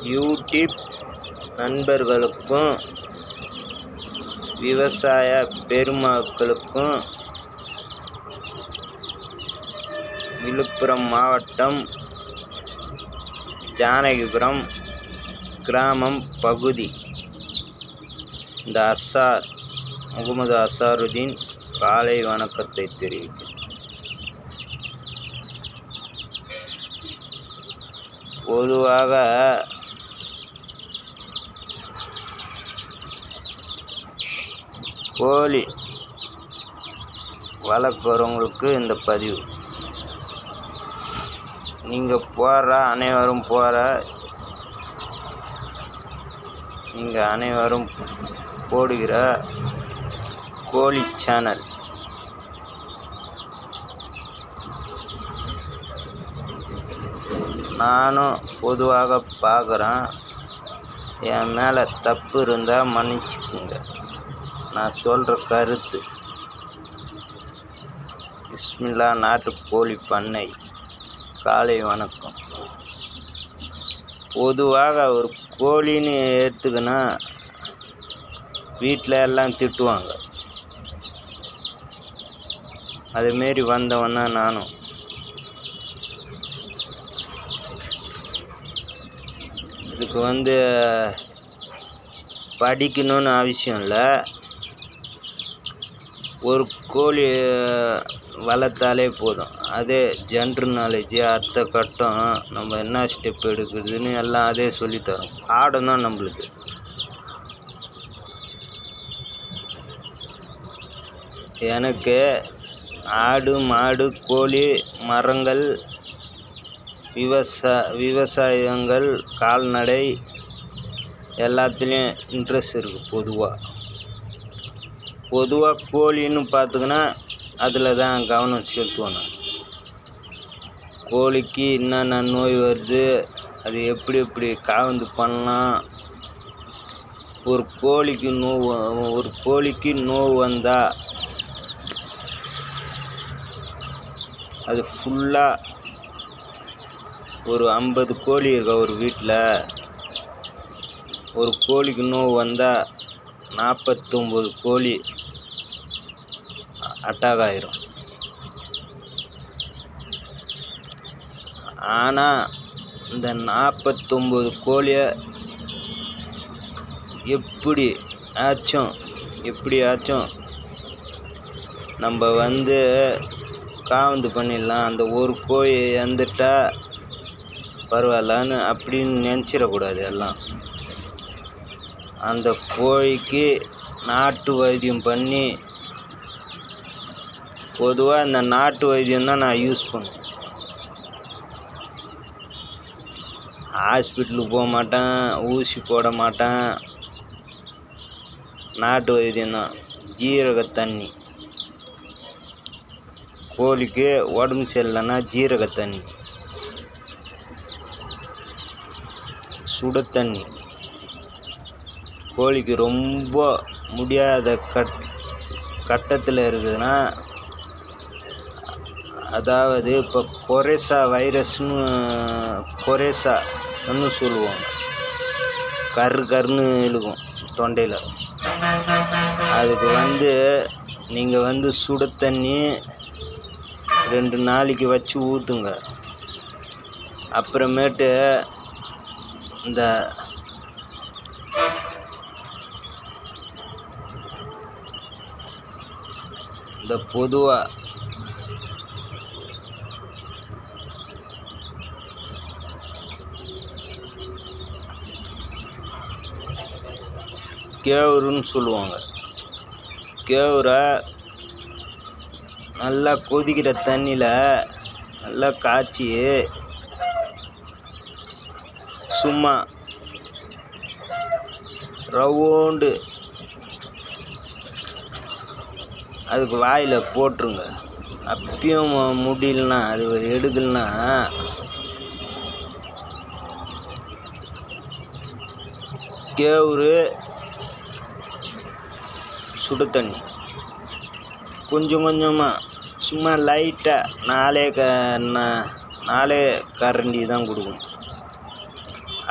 YouTube நண்பர்களுக்கும் விவசாய பெருமக்களுக்கும் விழுப்புரம் மாவட்டம் ஜானகிபுரம் கிராமம் பகுதி இந்த முகமது அசாருதீன் காலை வணக்கத்தை தெரிவிக்கும். பொதுவாக கோழி வளர்க்குறவங்களுக்கு இந்த பதிவு. நீங்கள் அனைவரும் போடுகிற கோழி சேனல் நானும் பொதுவாக பார்க்குறேன். என் மேலே தப்பு இருந்தால் மன்னிச்சுக்குங்க. நான் சொல்கிற கருத்து பிஸ்மில்லா நாட்டுக்கோழி பண்ணை காலை வணக்கம். பொதுவாக ஒரு கோழின்னு எடுத்துக்கினா வீட்டில் எல்லாம் திட்டுவாங்க. அதுமாரி வந்தவன் தான் நானும். இதுக்கு படிக்கணும்னு அவசியம் இல்லை. ஒரு கோழி வளர்த்தாலே போதும். அதே ஜென்ரல் நாலேஜ், அடுத்த கட்டம் நம்ம என்ன ஸ்டெப் எடுக்கிறதுன்னு எல்லாம் அதே சொல்லித்தரும். ஆடம் தான் நம்மளுக்கு. எனக்கு ஆடு, மாடு, கோழி, மரங்கள், விவசாயங்கள், கால்நடை எல்லாத்துலேயும் இன்ட்ரெஸ்ட் இருக்குது. பொதுவாக கோழின்னு பார்த்திங்கன்னா அதில் தான் கவனம் செலுத்துவேன் நான். கோழிக்கு என்னென்ன நோய் வருது, அது எப்படி காவந்து பண்ணலாம். ஒரு கோழிக்கு நோவு வந்தால் அது ஃபுல்லாக ஒரு 50 கோழி இருக்கா ஒரு வீட்டில். ஒரு கோழிக்கு நோவு வந்தால் 49 கோழி அட்டாக் ஆயிரும். ஆனால் இந்த 49 கோழியை எப்படியாச்சும் நம்ம காவந்து பண்ணிடலாம். அந்த ஒரு கோழி இறந்துட்டா பரவாயில்லன்னு அப்படின்னு நினச்சிடக்கூடாது. எல்லாம் அந்த கோழிக்கு நாட்டு வைத்தியம் பண்ணி, பொதுவாக இந்த நாட்டு வைத்தியம் தான் நான் யூஸ் பண்ணுவேன். ஹாஸ்பிட்டலுக்கு போக மாட்டேன், ஊசி போட மாட்டேன். நாட்டு வைத்தியம்தான். ஜீரக தண்ணி, கோழிக்கு உடம்பு சரியில்லைன்னா ஜீரக தண்ணி, சுட தண்ணி. கோழிக்கு ரொம்ப முடியாத கட்டத்தில் இருக்குதுன்னா, அதாவது இப்போ கொரேசா வைரஸ்னு சொல்லுவாங்க. கருன்னு இழுக்கும் தொண்டையில். அதுக்கு நீங்கள் சுட தண்ணி 2 நாளைக்கு வச்சு ஊற்றுங்க. அப்புறமேட்டு இந்த பொதுவாக கேவுருன்னு சொல்லுவாங்க. கேவுரை நல்லா கொதிக்கிற தண்ணியில் நல்லா காய்ச்சி சும்மா ரவுண்டு அதுக்கு வாயில் போட்டுருங்க. அப்பயும் முடியலன்னா, அது எடுக்கலன்னா, கேவுரு, சுடு தண்ணி கொஞ்சம் கொஞ்சமாக சும்மா லைட்டாக 4 கரண்டி தான் கொடுக்கணும்.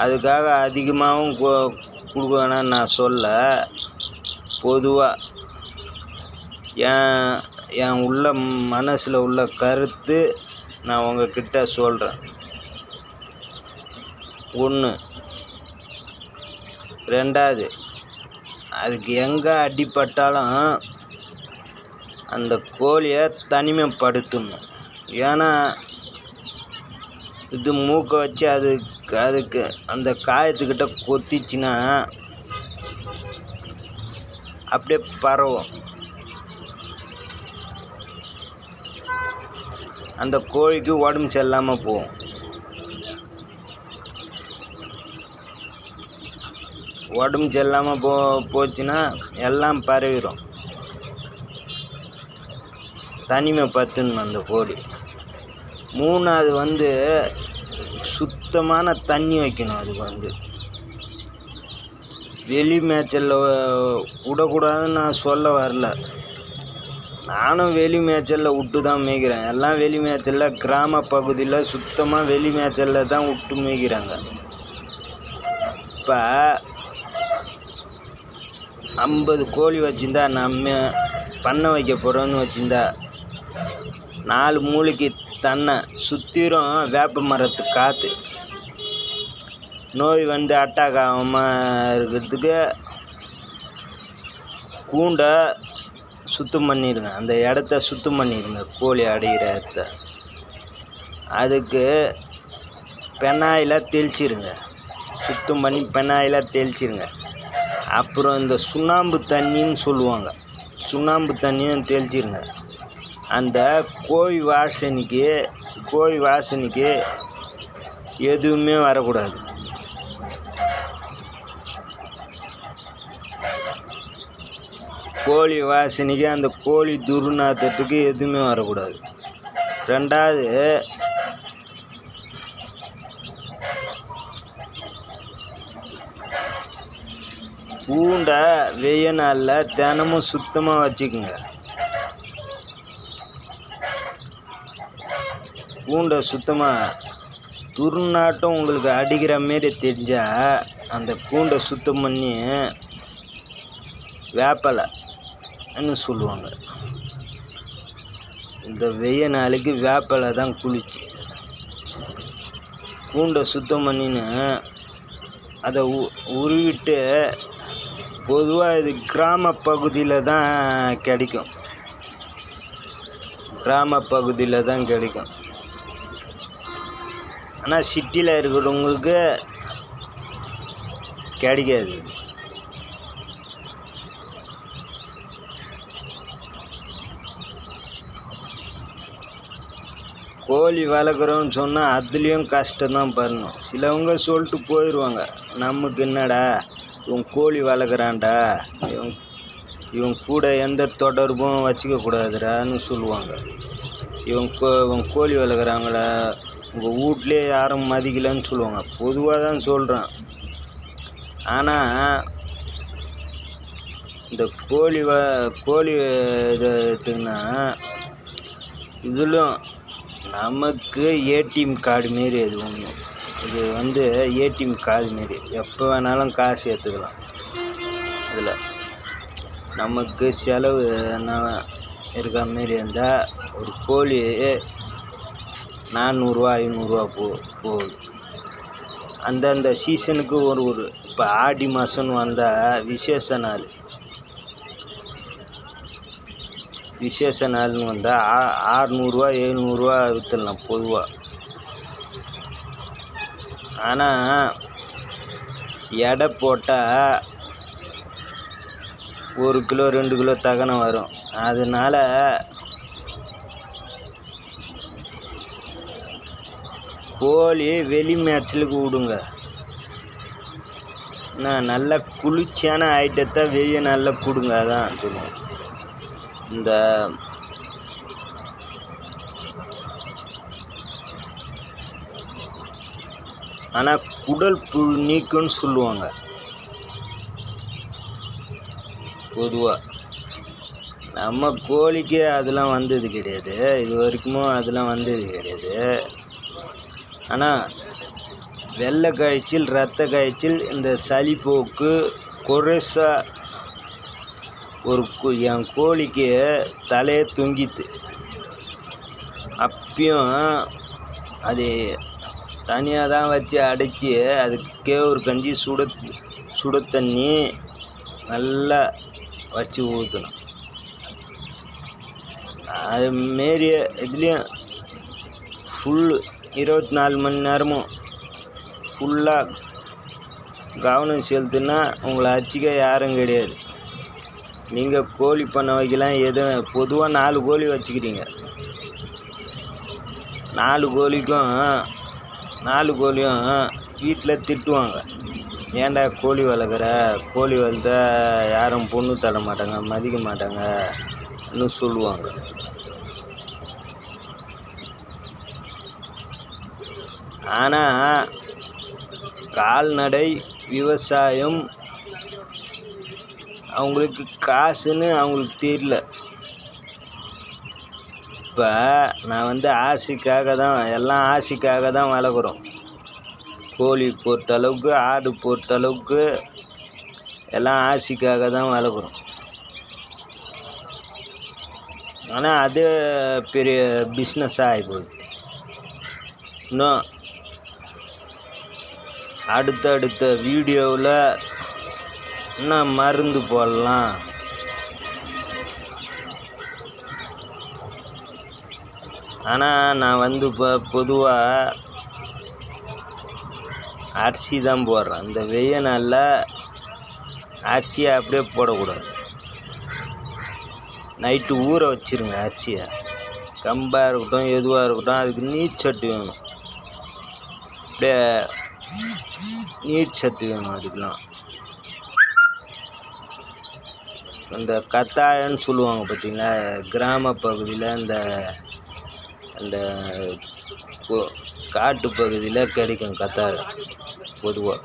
அதுக்காக அதிகமாகவும் கொடுக்க வேணான்னு நான் சொல்ல. பொதுவாக என் உள்ள மனசில் உள்ள கருத்து நான் உங்ககிட்ட சொல்கிறேன். 1. 2வது, அதுக்கு எங்கே அடிப்பட்டாலும் அந்த கோழியை தனிமைப்படுத்தணும். ஏன்னா இது மூக்கை வச்சு அதுக்கு அந்த காயத்துக்கிட்ட கொத்திச்சுன்னா அப்படியே பரவும். அந்த கோழிக்கு உடம்பு சரியில்லாமல் போகும். உடம்பு சரியில்லாமல் போச்சுன்னா எல்லாம் பரவிடும். தனிமைப்படுத்தணும் அந்த கோழி. 3வது சுத்தமான தண்ணி வைக்கணும். அதுக்கு வெளி மேய்ச்சலில் விடக்கூடாதுன்னு நான் சொல்ல வரல. நானும் வெளி மேய்ச்சலில் விட்டு தான் மேய்க்கிறேன். எல்லாம் வெளி மேய்ச்சலில் கிராம பகுதியில் சுத்தமாக வெளி மேய்ச்சலில் தான் விட்டு மேய்க்கிறாங்க. இப்போ 50 கோழி வச்சுருந்தா, நம்ம பண்ணை வைக்க போகிறோன்னு வச்சுருந்தா, 4 மூளைக்கு தன்னை சுற்றிரும் வேப்ப மரத்து காற்று நோய் அட்டாக் ஆகாமல் இருக்கிறதுக்கு கூண்டை சுத்தம் பண்ணிடுங்க. அந்த இடத்த சுத்தம் பண்ணிடுங்க, கோழி அடைகிற இடத்த. அதுக்கு பெனாயில் தெளிச்சிருங்க. சுத்தம் பண்ணி பெனாயில் தெளிச்சிருங்க. அப்புறம் இந்த சுண்ணாம்பு தண்ணின்னு சொல்லுவாங்க, சுண்ணாம்பு தண்ணியும் தெளிச்சிருங்க. அந்த கோழி வாசனைக்கு எதுவுமே வரக்கூடாது. கோழி வாசனைக்கு அந்த கோழி துர்நாற்றத்துக்கு எதுவுமே வரக்கூடாது. 2வது, கூண்டை வெய்ய நாளில் தினமும் சுத்தமாக வச்சுக்குங்க. கூண்டை சுத்தமாக துர்நாட்டம் உங்களுக்கு அடிக்கிற மாரி தெரிஞ்சால் அந்த கூண்டை சுத்தம் பண்ணி வேப்பலைன்னு சொல்லுவாங்க. இந்த வெய்ய நாளைக்கு வேப்பலை தான் குளிச்சு கூண்டை சுத்தம் பண்ணின்னு அதை உருவிட்டு. பொதுவாக இது கிராம பகுதியில் தான் கிடைக்கும். ஆனால் சிட்டியில் இருக்கிறவங்களுக்கு கிடைக்காது. கோழி வளர்க்குறோன்னு சொன்னால் அதுலேயும் கஷ்டம்தான் பண்ணணும். சிலவங்க சொல்லிட்டு போயிடுவாங்க, நமக்கு என்னடா இவன் கோழி வளர்க்குறான்டா, இவன் கூட எந்த தொடர்பும் வச்சுக்கக்கூடாதுடான்னு சொல்லுவாங்க. இவன் கோழி வளர்க்குறாங்களா, உங்கள் வீட்லேயே யாரும் மதிக்கலைன்னு சொல்லுவாங்க. பொதுவாக தான் சொல்கிறேன். ஆனால் இந்த கோழி இதை எடுத்துக்கினா இதிலும் நமக்கு ஏடிஎம் கார்டு மாரி அது ஒன்று. இது ஏடிஎம் கார்டு மாரி எப்போ வேணாலும் காசு எடுத்துக்கலாம். இதில் நமக்கு செலவு இருக்க மாரி இருந்தால் ஒரு கோழி 400 ரூபா 500 ரூபா போகுது. அந்தந்த சீசனுக்கு ஒரு இப்போ ஆடி மாதம்னு வந்தால் விசேஷ நாள்னு வந்தால் 600 ரூபா 700 ரூபா விற்றுலாம் பொதுவாக. ஆனால் எடை போட்டால் 1 கிலோ 2 கிலோ தகனம் வரும். அதனால் கோழி வெளி மேய்ச்சலுக்கு விடுங்க. நல்லா குளிர்ச்சியான ஐட்டத்தை வெய்ய நல்லா கொடுங்க. அதான் சொல்லுவோம். இந்த ஆனால் குடல் புழு நீக்குன்னு சொல்லுவாங்க பொதுவாக. நம்ம கோழிக்கு அதெல்லாம் வந்தது கிடையாது, இது வரைக்கும் அதெல்லாம் வந்தது கிடையாது. ஆனால் வெள்ளை காய்ச்சல், இரத்த காய்ச்சல், இந்த சளிப்போக்கு, குறைசா என் கோழிக்கு தலையே தொங்கித்து. அப்பயும் அது தனியாக தான் வச்சு அடைச்சி அதுக்கு கேவுரு கஞ்சி சுட தண்ணி நல்லா வச்சு ஊற்றணும். அதுமாரி இதுலேயும் ஃபுல்லு 24 மணி நேரமும் ஃபுல்லாக கவனம் செலுத்துனா உங்களை அடிச்சிக்க யாரும் கிடையாது. நீங்கள் கோழி பண்ண வைக்கலாம். எதுவும் பொதுவாக 4 கோழி வச்சுக்கிறீங்க. 4 கோழியும் வீட்டில் திட்டுவாங்க. ஏன்டா கோழி வளர்க்குற, கோழி வளர்த்தா யாரும் பொண்ணு தர மாட்டாங்க, மதிக்க மாட்டாங்கன்னு சொல்லுவாங்க. ஆனால் கால்நடை விவசாயம் அவங்களுக்கு காசுன்னு அவங்களுக்கு தெரியல. இப்போ நான் ஆசைக்காக தான், எல்லாம் ஆசைக்காக தான் வளர்க்குறோம். கோழி பொறுத்தளவுக்கு, ஆடு பொறுத்தளவுக்கு எல்லாம் ஆசைக்காக தான் வளர்க்குறோம். ஆனால் அதே பெரிய பிஸ்னஸாக ஆகிப்போகுது. இன்னும் அடுத்தடுத்த வீடியோவில் இன்னும் மருந்து போடலாம். ஆனால் நான் இப்போ பொதுவாக அரிசி தான் போடுறேன். இந்த வெய்ய நாளில் அரிசியை அப்படியே போடக்கூடாது. நைட்டு ஊற வச்சிருங்க அரிசியை. கம்பாக இருக்கட்டும், எதுவாக இருக்கட்டும், அதுக்கு நீர் சத்து வேணும். அப்படியே நீர் சத்து வேணும் அதுக்கெலாம். இந்த கத்தாழைன்னு சொல்லுவாங்க பார்த்தீங்களா, கிராம பகுதியில் அந்த காட்டு பகுதியில் கிடைக்கும் கத்தாழை. பொதுவாக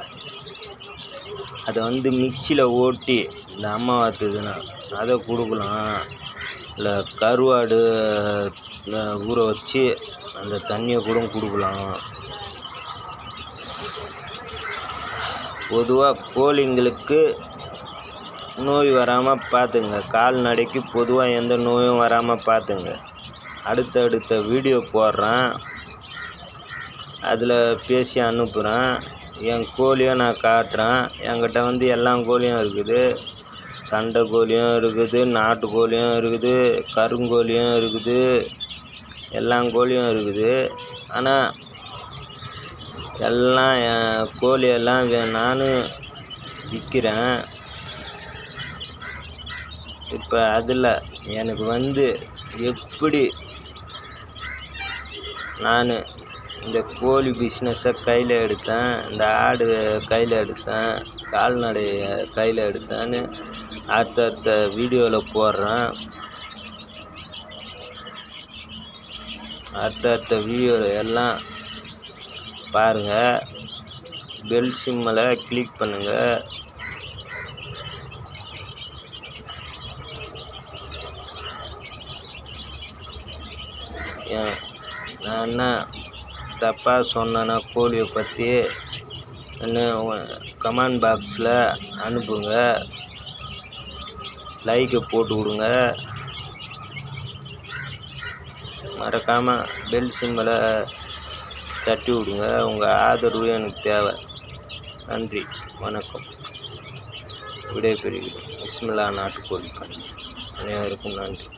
அதை மிக்சியில் ஓட்டி இந்த அம்மா வாத்துதுன்னா அதை கொடுக்கலாம். இல்லை கருவாடு ஊற வச்சு அந்த தண்ணியை கூட கொடுக்கலாம். பொதுவாக கோழிங்களுக்கு நோய் வராமல் பார்த்துங்க. கால்நடைக்கு பொதுவாக எந்த நோயும் வராமல் பார்த்துங்க. அடுத்தடுத்த வீடியோ போடுறேன், அதில் பேசி அனுப்புகிறேன். என் கோழியை நான் காட்டுறேன். என்கிட்ட எல்லா கோழியும் இருக்குது. சண்டை கோழியும் இருக்குது, நாட்டு கோழியும் இருக்குது, கருங்கோழியும் இருக்குது, எல்லா கோழியும் இருக்குது. ஆனால் எல்லாம் என் கோழியெல்லாம் நானும் விற்கிறேன். இப்போ அதில் எனக்கு எப்படி நான் இந்த கோழி பிஸ்னஸை கையில் எடுத்தேன், இந்த ஆடு கையில் எடுத்தேன், கால்நடையை கையில் எடுத்தேன்னு அடுத்தடுத்த வீடியோவில் போடுறேன். அடுத்தடுத்த வீடியோவில் எல்லாம் பாருங்கள். பெல் சிம்மில் கிளிக் பண்ணுங்கள். நான் என்ன தப்பாக சொன்னேன்னா கோழியை பற்றி கமெண்ட் பாக்ஸில் அனுப்புங்க. லைக்கை போட்டு விடுங்க. மறக்காமல் பெல் சிம்பிளை தட்டி விடுங்க. உங்கள் ஆதரவு எனக்கு தேவை. நன்றி, வணக்கம். விடைபெறுகிறேன். பிஸ்மில்லா நாட்டுக்கோழி. அனைவருக்கும் நன்றி.